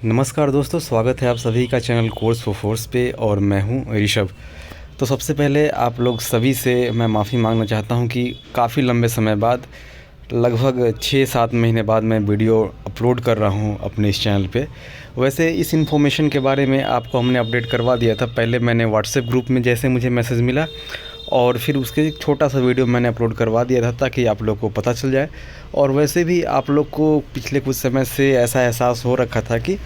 नमस्कार दोस्तों, स्वागत है आप सभी का चैनल कोर्स फॉर फोर्स पे और मैं हूं ऋषभ। तो सबसे पहले आप लोग सभी से मैं माफ़ी मांगना चाहता हूं कि काफ़ी लंबे समय बाद लगभग 6-7 महीने बाद मैं वीडियो अपलोड कर रहा हूं अपने इस चैनल पे। वैसे इस इन्फॉर्मेशन के बारे में आपको हमने अपडेट करवा दिया था। पहले मैंने व्हाट्सएप ग्रुप में जैसे मुझे मैसेज मिला और फिर उसके एक छोटा सा वीडियो मैंने अपलोड करवा दिया था ताकि आप लोग को पता चल जाए। और वैसे भी आप लोग को पिछले कुछ समय से ऐसा एहसास हो रखा था कि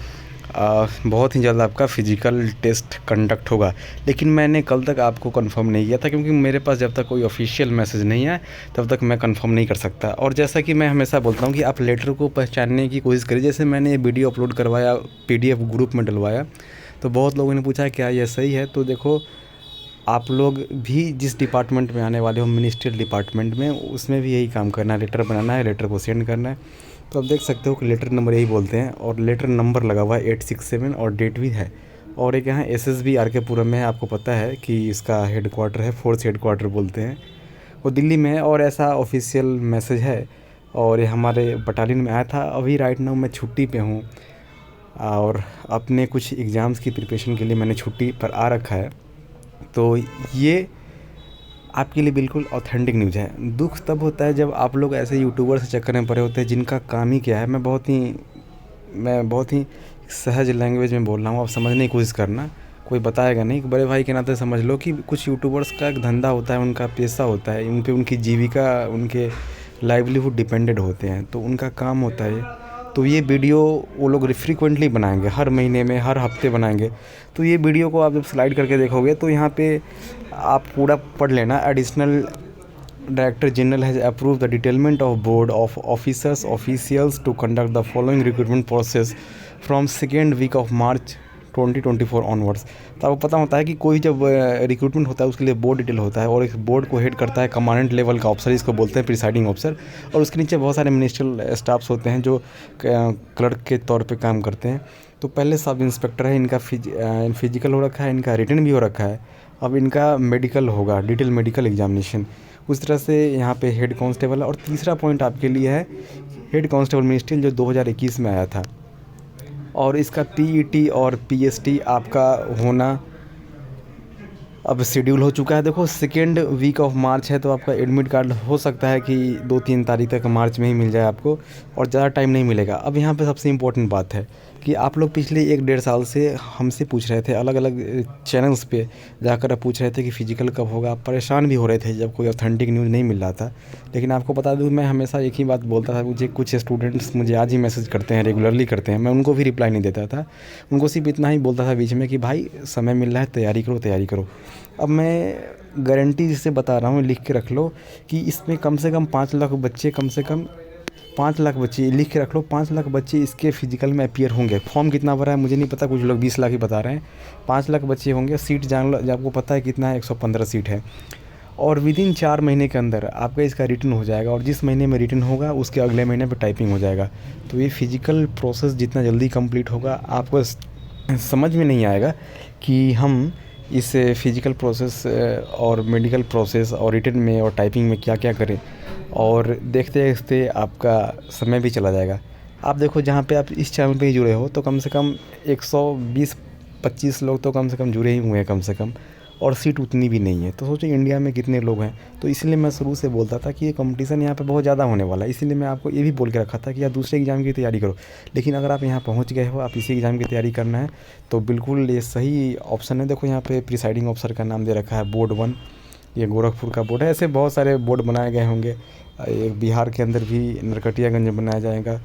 बहुत ही जल्द आपका फ़िज़िकल टेस्ट कंडक्ट होगा, लेकिन मैंने कल तक आपको कंफर्म नहीं किया था क्योंकि मेरे पास जब तक कोई ऑफिशियल मैसेज नहीं आए तब तक मैं कंफर्म नहीं कर सकता। और जैसा कि मैं हमेशा बोलता हूँ कि आप लेटर को पहचानने की कोशिश करिए। जैसे मैंने ये वीडियो अपलोड करवाया, पीडीएफ ग्रुप में डलवाया, तो बहुत लोगों ने पूछा क्या यह सही है। तो देखो, आप लोग भी जिस डिपार्टमेंट में आने वाले हो, मिनिस्ट्रियल डिपार्टमेंट में, उसमें भी यही काम करना है, लेटर बनाना है, लेटर को सेंड करना है। तो आप देख सकते हो कि लेटर नंबर यही बोलते हैं और लेटर नंबर लगा हुआ है 867 और डेट भी है। और एक यहाँ एसएसबी आर के पुरम में है, आपको पता है कि इसका हेडक्वार्टर है, फोर्स हेडक्वार्टर बोलते हैं, वो दिल्ली में है। और ऐसा ऑफिशियल मैसेज है और ये हमारे बटालियन में आया था। अभी राइट नाउ मैं छुट्टी पे हूँ और अपने कुछ एग्ज़ाम्स की प्रिपरेशन के लिए मैंने छुट्टी पर आ रखा है। तो ये आपके लिए बिल्कुल ऑथेंटिक न्यूज़ है। दुख तब होता है जब आप लोग ऐसे यूट्यूबर से चक्कर में पड़े होते हैं जिनका काम ही क्या है। मैं बहुत ही सहज लैंग्वेज में बोल रहा हूँ, आप समझने की कोशिश करना, कोई बताएगा नहीं। बड़े भाई के नाते समझ लो कि कुछ यूट्यूबर्स का एक धंधा होता है, उनका पेशा होता है, उन पे उनकी जीविका, उनके लाइवलीहुड डिपेंडेड होते हैं, तो उनका काम होता है। तो ये वीडियो वो लोग फ्रीक्वेंटली बनाएंगे, हर महीने में, हर हफ्ते बनाएंगे। तो ये वीडियो को आप जब स्लाइड करके देखोगे तो यहाँ पे आप पूरा पढ़ लेना। Additional director general has approve the detailment of board of officers officials to conduct the following recruitment process from second week of March 2024 onwards. तो आपको पता होता है कि कोई जब रिक्रूटमेंट होता है उसके लिए बोर्ड डिटेल होता है और इस बोर्ड को हेड करता है कमांडेंट लेवल का ऑफिसर, इसको बोलते हैं प्रिसाइडिंग ऑफिसर। और उसके नीचे बहुत सारे मिनिस्ट्रियल स्टाफ्स होते हैं जो क्लर्क के तौर पे काम करते हैं। तो पहले सब इंस्पेक्टर है, इनका फिजिकल हो रखा है, इनका रिटन भी हो रखा है। अब इनका मेडिकल होगा, डिटेल मेडिकल एग्जामिनेशन। उस तरह से यहाँ पे हेड कांस्टेबल है। और तीसरा पॉइंट आपके लिए है हेड कांस्टेबल मिनिस्ट्रियल, जो 2021 में आया था। और इसका पीईटी और पीएसटी आपका होना अब शेड्यूल हो चुका है। देखो, सेकेंड वीक ऑफ मार्च है तो आपका एडमिट कार्ड हो सकता है कि 2-3 तारीख तक मार्च में ही मिल जाए आपको, और ज़्यादा टाइम नहीं मिलेगा। अब यहाँ पे सबसे इम्पोर्टेंट बात है कि आप लोग पिछले 1-1.5 साल से हमसे पूछ रहे थे, अलग अलग चैनल्स पे जाकर आप पूछ रहे थे कि फ़िज़िकल कब होगा। आप परेशान भी हो रहे थे जब कोई ऑथेंटिक न्यूज़ नहीं मिल रहा था। लेकिन आपको बता दूँ, मैं हमेशा एक ही बात बोलता था। मुझे कुछ स्टूडेंट्स मुझे आज ही मैसेज करते हैं, रेगुलरली करते हैं, मैं उनको भी रिप्लाई नहीं देता था। उनको सिर्फ इतना ही बोलता था बीच में कि भाई समय मिल रहा है, तैयारी करो तैयारी करो। अब मैं गारंटी से बता रहा हूँ, लिख के रख लो कि इसमें कम से कम 5 लाख बच्चे, कम से कम 5 लाख बच्चे, लिख के रख लो, 5 लाख बच्चे इसके फिजिकल में अपीयर होंगे। फॉर्म कितना भरा है मुझे नहीं पता, कुछ लोग 20 लाख ही बता रहे हैं। 5 लाख बच्चे होंगे। सीट जान लो, आपको पता है कितना है, 115 सीट है। और विदिन 4 महीने के अंदर आपका इसका रिटर्न हो जाएगा, और जिस महीने में रिटर्न होगा उसके अगले महीने पे टाइपिंग हो जाएगा। तो ये फिजिकल प्रोसेस जितना जल्दी कंप्लीट होगा, आपको समझ में नहीं आएगा कि हम इस फिजिकल प्रोसेस और मेडिकल प्रोसेस और रिटन में और टाइपिंग में क्या क्या करें। और देखते देखते आपका समय भी चला जाएगा। आप देखो, जहाँ पे आप इस चैनल पे ही जुड़े हो तो कम से कम 120-25 लोग तो कम से कम जुड़े ही हुए हैं कम से कम, और सीट उतनी भी नहीं है। तो सोचो इंडिया में कितने लोग हैं। तो इसलिए मैं शुरू से बोलता था कि ये कंपटीशन यहाँ पे बहुत ज़्यादा होने वाला है। इसीलिए मैं आपको ये भी बोल के रखा था कि आप दूसरे एग्ज़ाम की तैयारी करो। लेकिन अगर आप यहाँ पहुँच गए हो, आप इसी एग्ज़ाम की तैयारी करना है, तो बिल्कुल ये सही ऑप्शन है। देखो, यहाँ पे प्रिसाइडिंग ऑफिसर का नाम दे रखा है बोर्ड 1, ये गोरखपुर का बोर्ड है। ऐसे बहुत सारे बोर्ड बनाए गए होंगे। एक बिहार के अंदर भी नरकटियागंज में बनाया जाएगा,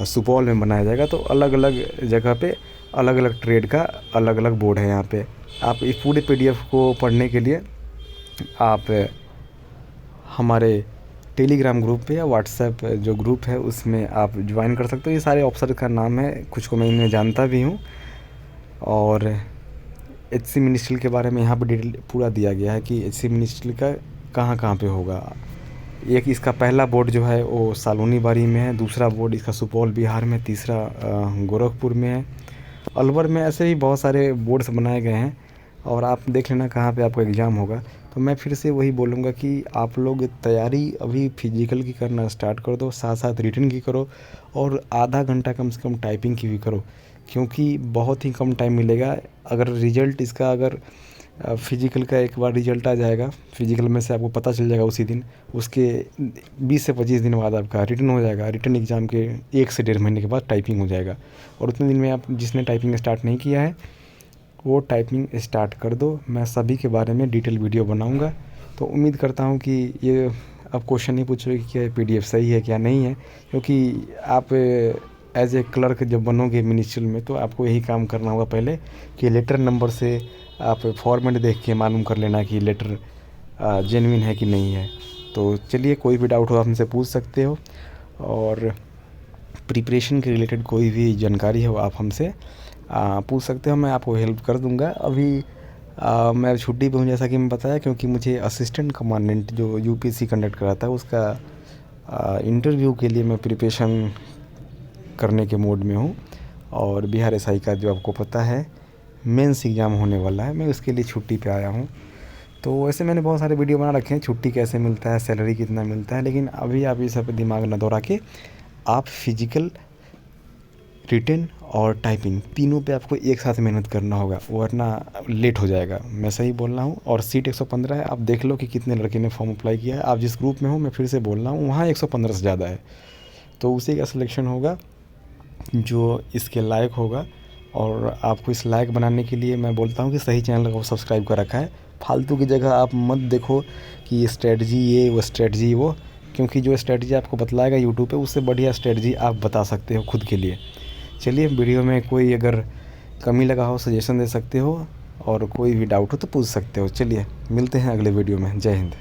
सुपौल में बनाया जाएगा। तो अलग अलग जगह पे अलग अलग ट्रेड का अलग अलग बोर्ड है यहाँ पे। आप इस पूरे पीडीएफ को पढ़ने के लिए आप हमारे टेलीग्राम ग्रुप पे या व्हाट्सएप जो ग्रुप है उसमें आप ज्वाइन कर सकते हो। ये सारे ऑफिसर का नाम है, कुछ को मैं इनमें जानता भी हूँ। और एचसी मिनिस्ट्रियल के बारे में यहाँ पर डिटेल पूरा दिया गया है कि एचसी मिनिस्ट्रियल का कहाँ कहाँ पे होगा। एक इसका पहला बोर्ड जो है वो सालोनी बारी में है, दूसरा बोर्ड इसका सुपौल बिहार में, तीसरा गोरखपुर में है, अलवर में। ऐसे ही बहुत सारे बोर्ड्स बनाए गए हैं और आप देख लेना कहाँ पे आपका एग्ज़ाम होगा। तो मैं फिर से वही बोलूँगा कि आप लोग तैयारी अभी फिजिकल की करना स्टार्ट कर दो, साथ साथ रिटन की करो और आधा घंटा कम से कम टाइपिंग की भी करो, क्योंकि बहुत ही कम टाइम मिलेगा। अगर रिजल्ट इसका अगर फिजिकल का एक बार रिजल्ट आ जाएगा, फिजिकल में से आपको पता चल जाएगा उसी दिन, उसके 20 से 25 दिन बाद आपका रिटन हो जाएगा। रिटन एग्ज़ाम के 1 से 1.5 महीने के बाद टाइपिंग हो जाएगा। और उतने दिन में आप जिसने टाइपिंग स्टार्ट नहीं किया है वो टाइपिंग स्टार्ट कर दो। मैं सभी के बारे में डिटेल वीडियो बनाऊंगा। तो उम्मीद करता हूं कि ये अब क्वेश्चन नहीं पूछोगे कि क्या पीडीएफ सही है क्या नहीं है, क्योंकि आप एज ए क्लर्क जब बनोगे मिनिस्ट्री में तो आपको यही काम करना होगा पहले कि लेटर नंबर से आप फॉर्मेट देख के मालूम कर लेना कि लेटर जेन्युइन है कि नहीं है। तो चलिए, कोई भी डाउट हो आप हमसे पूछ सकते हो, और प्रिपरेशन के रिलेटेड कोई भी जानकारी हो आप हमसे पूछ सकते हो, मैं आपको हेल्प कर दूंगा। अभी मैं छुट्टी पे हूँ जैसा कि मैं बताया, क्योंकि मुझे असिस्टेंट कमांडेंट जो यूपीएससी कंडक्ट कराता है उसका इंटरव्यू के लिए मैं प्रिपरेशन करने के मोड में हूँ। और बिहार एसआई का जो आपको पता है मेंस एग्ज़ाम होने वाला है, मैं उसके लिए छुट्टी पे आया हूँ। तो वैसे मैंने बहुत सारे वीडियो बना रखे हैं, छुट्टी कैसे मिलता है, सैलरी कितना मिलता है, लेकिन अभी आप ये सब दिमाग ना दौड़ा के आप फिजिकल, रिटन और टाइपिंग तीनों पे आपको एक साथ मेहनत करना होगा, वरना लेट हो जाएगा। मैं सही बोल रहा हूँ। और सीट 115 है, आप देख लो कि कितने लड़के ने फॉर्म अप्लाई किया है। आप जिस ग्रुप में हो, मैं फिर से बोल रहा हूँ, वहाँ 115 से ज़्यादा है। तो उसी का सिलेक्शन होगा जो इसके लायक होगा। और आपको इस लायक बनाने के लिए मैं बोलता हूँ कि सही चैनल को सब्सक्राइब कर रखा है। फालतू की जगह आप मत देखो कि ये स्ट्रेटजी ये वो स्ट्रेटजी वो, क्योंकि जो स्ट्रेटजी आपको बतलाएगा यूट्यूब पे उससे बढ़िया स्ट्रेटजी आप बता सकते हो खुद के लिए। चलिए, वीडियो में कोई अगर कमी लगा हो सजेशन दे सकते हो, और कोई भी डाउट हो तो पूछ सकते हो। चलिए, मिलते हैं अगले वीडियो में। जय हिंद।